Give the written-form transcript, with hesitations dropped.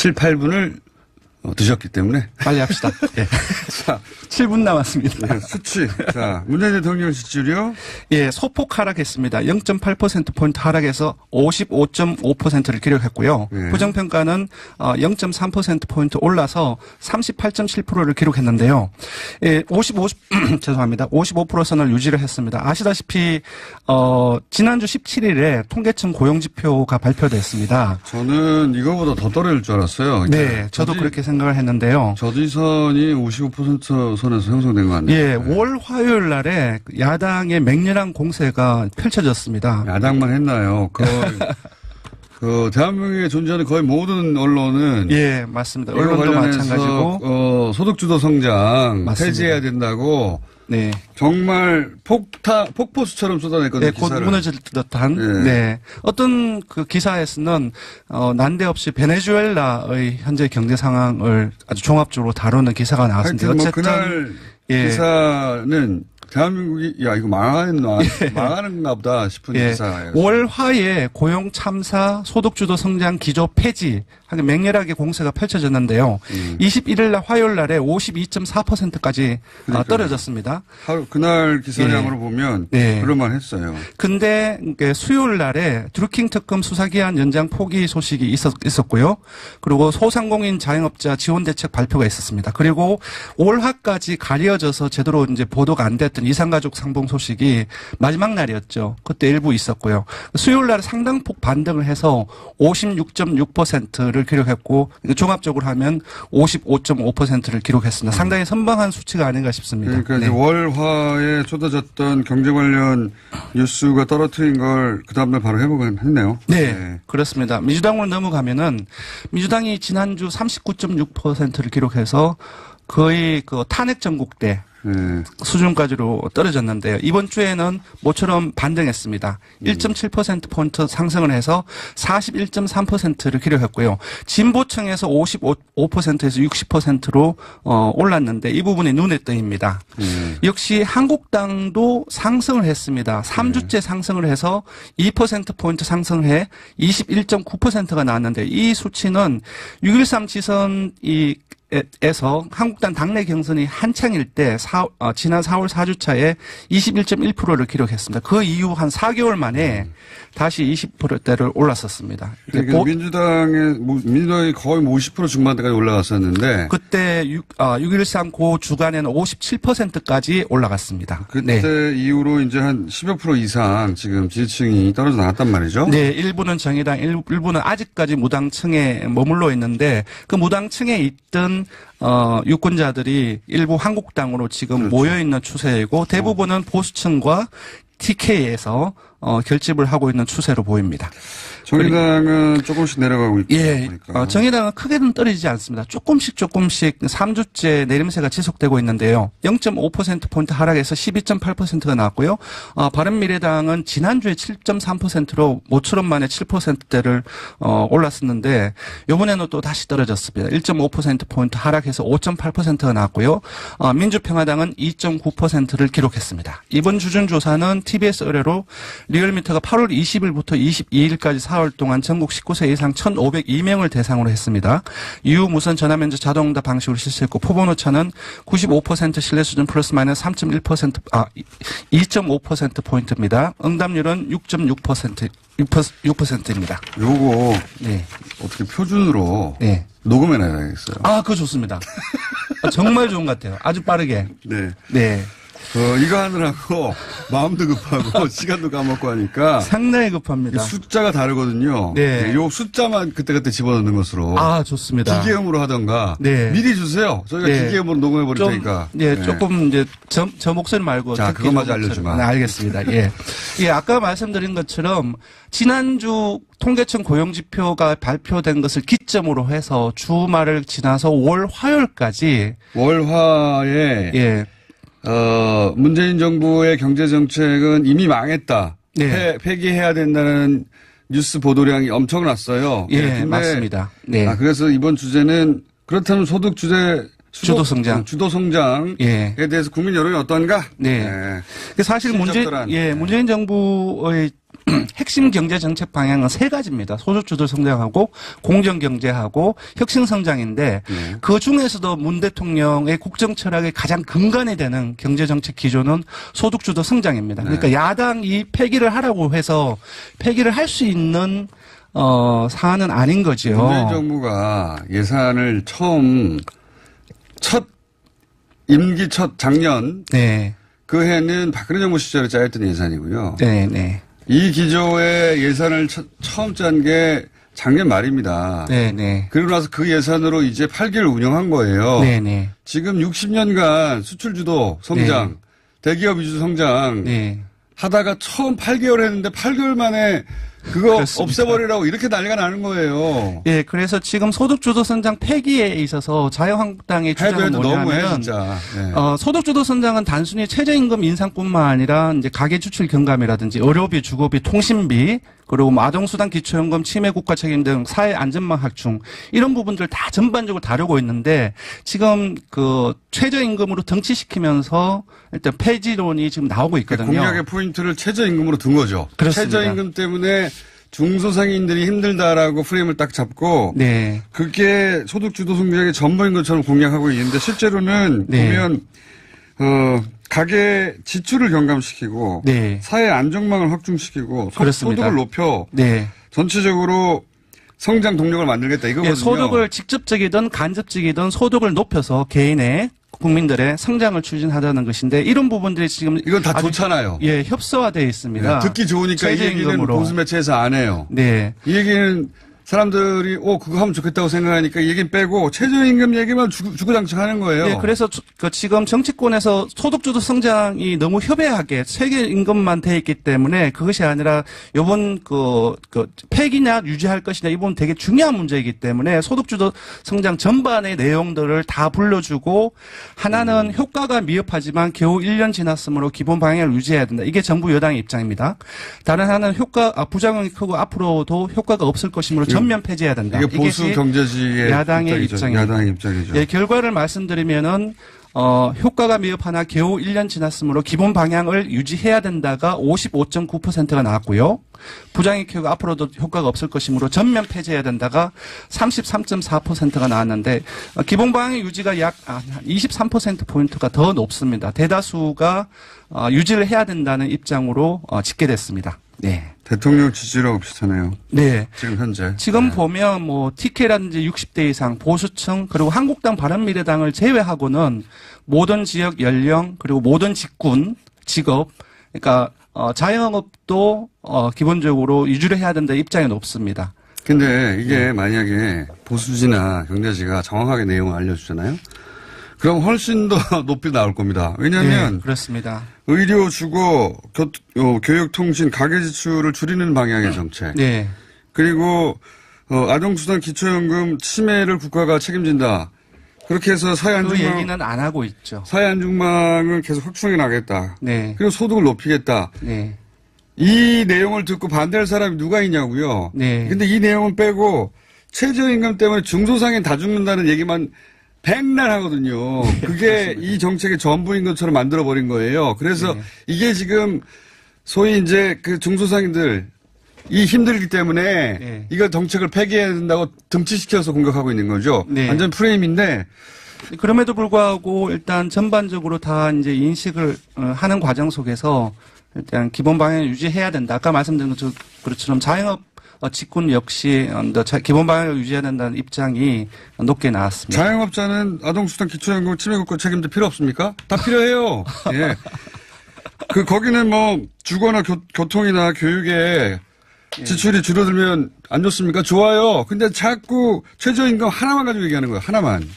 7, 8분을 드셨기 때문에. 빨리 합시다. 예. 자, 7분 남았습니다. 네, 수치. 자, 문재인 대통령 지지율이요? 예, 소폭 하락했습니다. 0.8%포인트 하락해서 55.5%를 기록했고요. 네. 부정평가는 0.3%포인트 올라서 38.7%를 기록했는데요. 예, 죄송합니다. 55%선을 유지를 했습니다. 아시다시피, 지난주 17일에 통계청 고용지표가 발표됐습니다. 저는 이거보다 더 떨어질 줄 알았어요. 네, 저도 그렇게 생각을 했는데요. 저지선이 55% 선에서 형성된 거 아니에요? 예, 월 화요일 날에 야당의 맹렬한 공세가 펼쳐졌습니다. 야당만 했나요? 대한민국에 존재하는 거의 모든 언론은. 예, 맞습니다. 언론도 마찬가지고. 소득주도 성장 맞습니다. 폐지해야 된다고. 네. 정말 폭포수처럼 쏟아냈거든요. 네, 곧 무너질 듯한. 네. 네. 어떤 그 기사에서는, 난데없이 베네수엘라의 현재 경제 상황을 아주 종합적으로 다루는 기사가 나왔습니다. 하여튼 어쨌든. 그날 기사는 대한민국이, 이거 망하는가 보다 싶은 기사예요. 월화에 고용 참사 소득주도 성장 기조 폐지 하는 맹렬하게 공세가 펼쳐졌는데요. 21일 날 화요일 날에 52.4%까지 떨어졌습니다. 그날 기사량으로 보면 그럴만 했어요. 근데 수요일 날에 드루킹 특검 수사기한 연장 포기 소식이 있었고요. 그리고 소상공인 자영업자 지원 대책 발표가 있었습니다. 그리고 월화까지 가려져서 제대로 이제 보도가 안 됐던 이산가족 상봉 소식이 마지막 날이었죠. 그때 일부 있었고요. 수요일 날 상당폭 반등을 해서 56.6%를 기록했고 종합적으로 하면 55.5%를 기록했습니다. 상당히 선방한 수치가 아닌가 싶습니다. 그러니까 이제 월화에 쏟아졌던 경제 관련 뉴스가 떨어뜨린 걸 그 다음날 바로 회복을 했네요. 네, 그렇습니다. 민주당으로 넘어가면은 민주당이 지난주 39.6%를 기록해서 거의 그 탄핵 전국 때 수준까지로 떨어졌는데요. 이번 주에는 모처럼 반등했습니다. 1.7%포인트 상승을 해서 41.3%를 기록했고요. 진보층에서 55%에서 60%로 올랐는데 이 부분이 눈에 띄입니다. 역시 한국당도 상승을 했습니다. 3주째 상승을 해서 2%포인트 상승을 해 21.9%가 나왔는데 이 수치는 6.13 지선이 에서 한국당 당내 경선이 한창일 때 지난 4월 4주차에 21.1%를 기록했습니다. 그 이후 한 4개월 만에 다시 20%대를 올랐었습니다. 그러니까 민주당이 거의 50% 중반대까지 올라갔었는데 그때 6.13 고 주간에는 57%까지 올라갔습니다. 그때 이후로 이제 한 10여 % 이상 지금 지지층이 떨어져 나갔단 말이죠. 네, 일부는 정의당, 일부는 아직까지 무당층에 머물러 있는데 그 무당층에 있던 유권자들이 일부 한국당으로 지금 모여 있는 추세이고 대부분은 보수층과 TK에서 결집을 하고 있는 추세로 보입니다. 정의당은 조금씩 내려가고 있고. 정의당은 크게는 떨어지지 않습니다. 조금씩 3주째 내림세가 지속되고 있는데요. 0.5%포인트 하락해서 12.8%가 나왔고요. 바른미래당은 지난주에 7.3%로 모처럼 만에 7%대를 올랐었는데 이번에는 또 다시 떨어졌습니다. 1.5%포인트 하락해서 5.8%가 나왔고요. 민주평화당은 2.9%를 기록했습니다. 이번 주준조사는 TBS 의뢰로 리얼미터가 8월 20일부터 22일까지 4월 동안 전국 19세 이상 1,502명을 대상으로 했습니다. 이후 무선 전화면접 자동응답 방식으로 실시했고 표본 오차는 95% 신뢰 수준 플러스 마이너스 2.5%포인트입니다. 응답률은 6.6%입니다. 요거 어떻게 표준으로 녹음해놔야겠어요. 그거 좋습니다. 정말 좋은 것 같아요. 아주 빠르게. 네. 이거 하느라고 마음도 급하고 시간도 까먹고 하니까 상당히 급합니다. 숫자가 다르거든요. 요 숫자만 그때그때 집어넣는 것으로. 좋습니다. 기계음으로 하던가. 미리 주세요. 저희가 기계음으로 녹음해 버릴 테니까. 조금 이제 저 목소리 말고. 자, 그것마저 알려주마. 네, 알겠습니다. 아까 말씀드린 것처럼 지난주 통계청 고용지표가 발표된 것을 기점으로 해서 주말을 지나서 월 화요일까지. 월화에. 문재인 정부의 경제정책은 이미 망했다. 폐기해야 된다는 뉴스 보도량이 엄청났어요. 근데 맞습니다. 그래서 이번 주제는 그렇다면 소득 주제 주도성장에 대해서 국민 여론이 어떤가? 사실 문재인 정부의 핵심 경제 정책 방향은 세 가지입니다. 소득주도 성장하고 공정경제하고 혁신성장인데 그 중에서도 문 대통령의 국정 철학의 가장 근간이 되는 경제정책 기조는 소득주도 성장입니다. 그러니까 야당이 폐기를 하라고 해서 폐기를 할 수 있는 사안은 아닌 거죠. 문재인 정부가 예산을 임기 첫 작년 네. 그 해는 박근혜 정부 시절에 짜였던 예산이고요. 네, 네. 이 기조의 예산을 처음 짠 게 작년 말입니다. 네, 네. 그리고 나서 그 예산으로 이제 8개월 운영한 거예요. 네, 네. 지금 60년간 수출 주도 성장, 대기업 위주 성장 하다가 처음 8개월 했는데 8개월 만에 그거 그렇습니다. 없애버리라고 이렇게 난리가 나는 거예요. 예, 그래서 지금 소득주도 성장 폐기에 있어서 자유한국당의 주장은 뭐냐면 소득주도 성장은 단순히 최저임금 인상뿐만 아니라 이제 가계지출 경감이라든지 의료비, 주거비, 통신비 그리고 아동수당, 기초연금, 치매 국가 책임 등 사회 안전망 확충 이런 부분들 다 전반적으로 다루고 있는데 지금 그 최저임금으로 등치시키면서 일단 폐지론이 지금 나오고 있거든요. 공약의 포인트를 최저임금으로 둔 거죠. 그렇습니다. 최저임금 때문에 중소상인들이 힘들다라고 프레임을 딱 잡고 그게 소득주도 성장의 전부인 것처럼 공약하고 있는데 실제로는 보면 가계 지출을 경감시키고 사회 안정망을 확충시키고 소득을 높여 전체적으로 성장 동력을 만들겠다 이거거든요. 소득을 직접적이든 간접적이든 소득을 높여서 개인의 국민들의 성장을 추진하자는 것인데 이런 부분들이 지금 이건 다 좋잖아요. 예, 협소화되어 있습니다. 듣기 좋으니까 이 얘기는 보수 매체에서 안 해요. 이 얘기는 사람들이 그거 하면 좋겠다고 생각하니까 이 얘기는 빼고 최저임금 얘기만 주구장창하는 거예요. 네, 그래서 지금 정치권에서 소득주도 성장이 너무 협약하게 최저임금만 돼 있기 때문에 그것이 아니라 이번 폐기냐 유지할 것이냐 이 부분 되게 중요한 문제이기 때문에 소득주도 성장 전반의 내용들을 다 불러주고 하나는 효과가 미흡하지만 겨우 1년 지났으므로 기본 방향을 유지해야 된다. 이게 정부 여당의 입장입니다. 다른 하나는 부작용이 크고 앞으로도 효과가 없을 것이므로 전면 폐지해야 된다. 이게 보수 경제지의 야당의 입장입니다. 야당의 입장이죠. 예, 결과를 말씀드리면은 효과가 미흡하나 겨우 1년 지났으므로 기본 방향을 유지해야 된다가 55.9%가 나왔고요. 부작용이 크고 앞으로도 효과가 없을 것이므로 전면 폐지해야 된다가 33.4%가 나왔는데 기본 방향 유지가 약 23%포인트가 더 높습니다. 대다수가 유지를 해야 된다는 입장으로 집계됐습니다. 네. 대통령 지지율하고 비슷하네요. 네. 지금 현재. 지금 보면 TK라든지 60대 이상 보수층 그리고 한국당 바른미래당을 제외하고는 모든 지역 연령 그리고 모든 직군 직업 그러니까 자영업도 기본적으로 유지를 해야 된다 입장이 높습니다. 근데 이게 만약에 보수지나 경제지가 정확하게 내용을 알려주잖아요. 그럼 훨씬 더 높이 나올 겁니다. 왜냐하면 그렇습니다. 의료, 주거, 교육, 통신, 가계지출을 줄이는 방향의 정책. 그리고 아동수당, 기초연금, 치매를 국가가 책임진다. 그렇게 해서 사회안정망. 그 얘기는 안 하고 있죠. 사회안정망을 계속 확충해 나가겠다. 그리고 소득을 높이겠다. 이 내용을 듣고 반대할 사람이 누가 있냐고요. 근데 이 내용은 빼고 최저임금 때문에 중소상인 다 죽는다는 얘기만 백날 하거든요. 그게 이 정책의 전부인 것처럼 만들어버린 거예요. 그래서 이게 지금 소위 이제 그 중소상인들 이 힘들기 때문에 이거 정책을 폐기해야 된다고 등치시켜서 공격하고 있는 거죠. 완전 프레임인데. 그럼에도 불구하고 일단 전반적으로 다 이제 인식을 하는 과정 속에서 일단 기본 방향을 유지해야 된다. 아까 말씀드린 것처럼 자영업 직군 역시 기본 방향을 유지해야 된다는 입장이 높게 나왔습니다. 자영업자는 아동수당, 기초연금, 치매국가 책임도 필요 없습니까? 다 필요해요. 예. 거기는 뭐 주거나 교통이나 교육에 지출이 줄어들면 안 좋습니까? 좋아요. 근데 자꾸 최저임금 하나만 가지고 얘기하는 거예요. 하나만.